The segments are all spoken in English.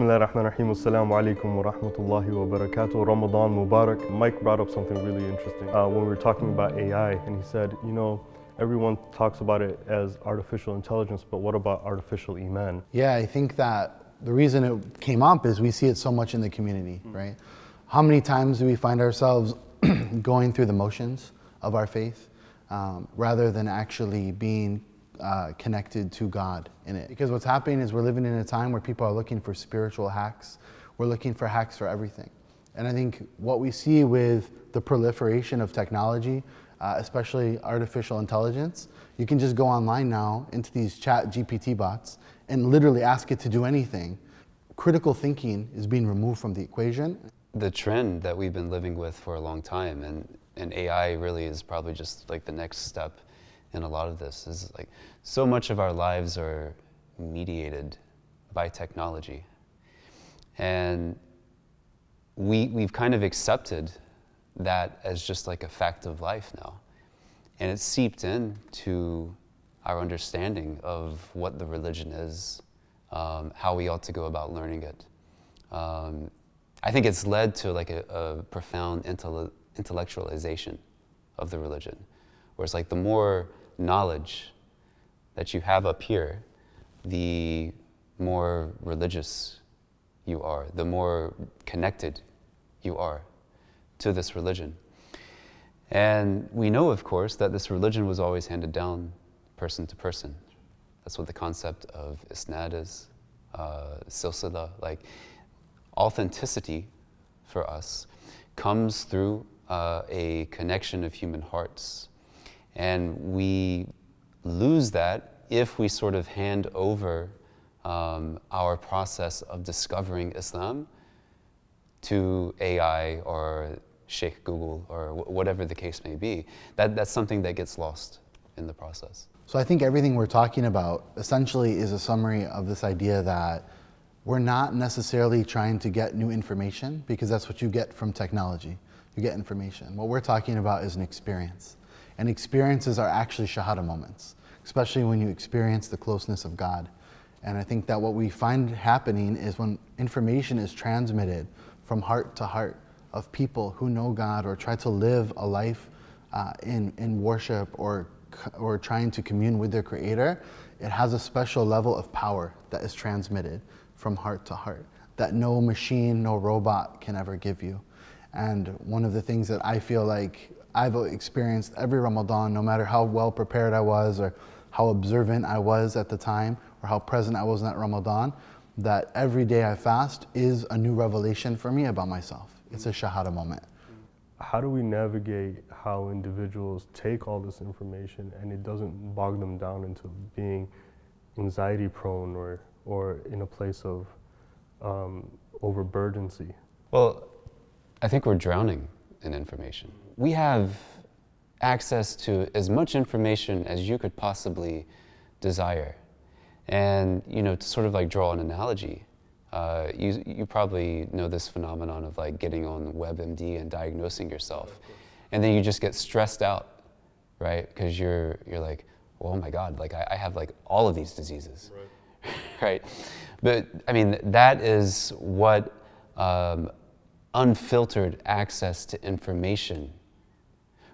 Bismillah ar-Rahman ar-Rahim. Assalamu alaikum wa rahmatullahi wa barakatuh. Ramadan Mubarak. Mike brought up something really interesting when we were talking about AI, and he said, everyone talks about it as artificial intelligence, but what about artificial Iman? Yeah, I think that the reason it came up is we see it so much in the community, right? How many times do we find ourselves going through the motions of our faith rather than actually being connected to God in it? Because what's happening is we're living in a time where people are looking for spiritual hacks. We're looking for hacks for everything. And I think what we see with the proliferation of technology, especially artificial intelligence, you can just go online now into these chat GPT bots and literally ask it to do anything. Critical thinking is being removed from the equation. The trend that we've been living with for a long time, and AI really is probably just like the next step in a lot of this, is like so much of our lives are mediated by technology. And we've kind of accepted that as just like a fact of life now. And it's seeped into our understanding of what the religion is, how we ought to go about learning it. I think it's led to like a profound intellectualization of the religion, where it's like the more knowledge that you have up here, the more religious you are, the more connected you are to this religion. And we know, of course, that this religion was always handed down person to person. That's what the concept of isnad is, silsila, like authenticity for us comes through a connection of human hearts. And we lose that if we sort of hand over our process of discovering Islam to AI or Sheikh Google or whatever the case may be. That's something that gets lost in the process. So I think everything we're talking about essentially is a summary of this idea that we're not necessarily trying to get new information, because that's what you get from technology. You get information. What we're talking about is an experience. And experiences are actually shahada moments, especially when you experience the closeness of God. And I think that what we find happening is when information is transmitted from heart to heart of people who know God or try to live a life in worship or trying to commune with their Creator, it has a special level of power that is transmitted from heart to heart that no machine, no robot can ever give you. And one of the things that I feel like I've experienced every Ramadan, no matter how well prepared I was or how observant I was at the time or how present I was in that Ramadan, that every day I fast is a new revelation for me about myself. It's a shahada moment. How do we navigate how individuals take all this information and it doesn't bog them down into being anxiety prone or in a place of overburdency? Well, I think we're drowning in information. We have access to as much information as you could possibly desire. And, to sort of like draw an analogy, you probably know this phenomenon of like getting on WebMD and diagnosing yourself. And then you just get stressed out, right? Because you're like, oh my God, like I have like all of these diseases, right? But I mean, that is what unfiltered access to information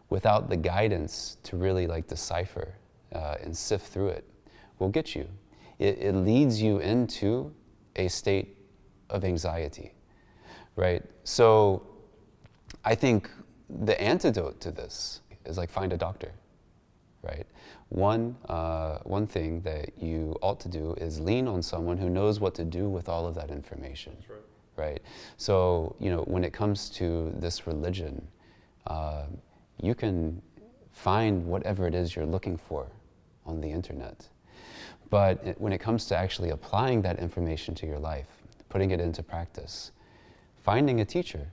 without the guidance to really like decipher and sift through it will get you. It leads you into a state of anxiety, right? So I think the antidote to this is like find a doctor, right? One thing that you ought to do is lean on someone who knows what to do with all of that information. That's right. Right? So, when it comes to this religion, you can find whatever it is you're looking for on the internet. But when it comes to actually applying that information to your life, putting it into practice, finding a teacher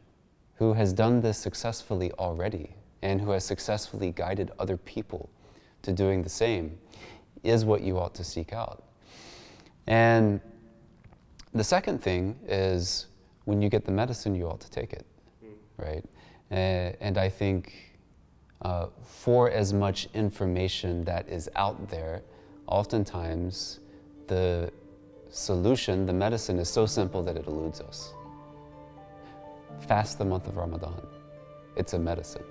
who has done this successfully already and who has successfully guided other people to doing the same is what you ought to seek out. And the second thing is when you get the medicine, you ought to take it, right? And I think for as much information that is out there, oftentimes the solution, the medicine, is so simple that it eludes us. Fast the month of Ramadan. It's a medicine.